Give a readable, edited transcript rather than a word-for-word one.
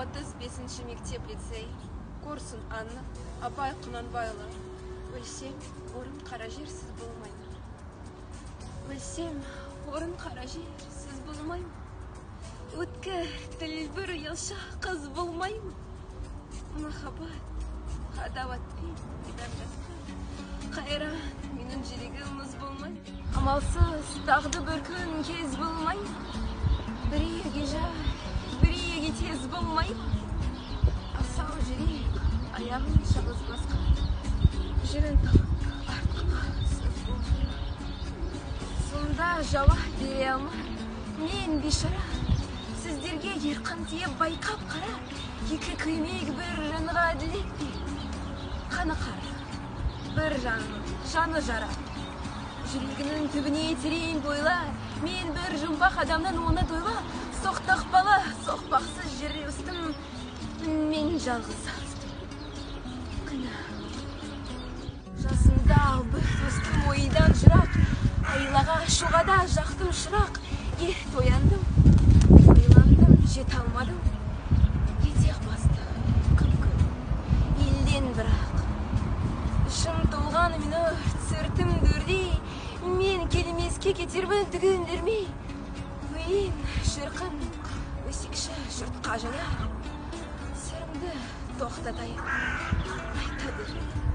35 мектеп лицей, Корсун Анна, Абай Құнанбайұлы. Өлсем, орын қара жер сіз болмаймын. Өлсем, орын қара жер сіз болмаймын. Өткір тілбір елша қыз болмаймын. Махаббат, қадаватпен идамдатқан. Қайран, менің жүрегім болмайды. Амалсыз тағды бір күн кез болмайды. Біреуге жай, біреуге тез болмайды. Асау жүрек, аяғын жалғыз басқан. Жүрін артыққа сөз болмайды. Сонда жауап бере алмай, мен бейшара. Сіздерге ерқын тиіп байқап қара. Екі көмек бір жанға ділетпе. Қаны қара, бір жаны жара. Жүрегінің түбіне терең бойлар. Мен бір жұмбақ адамнан оны тойла. Соқтық бала, соқпақсыз жерде өстім. Мен жалғыз күнә. Жасында бір достым ойдан жырақ. Айлаға шуғада жақтым шырақ. Тояндым, ойландым, жет алмадым. Етек басты, күп-күп, елден бірақ. Ішім толған мен өрт, сыртым дүрдей. Мен келмеске кетермін түгендермей. Өйін шырқын, өсекші жұртқа жаяр. Сырымды тоқтатайын, айтады.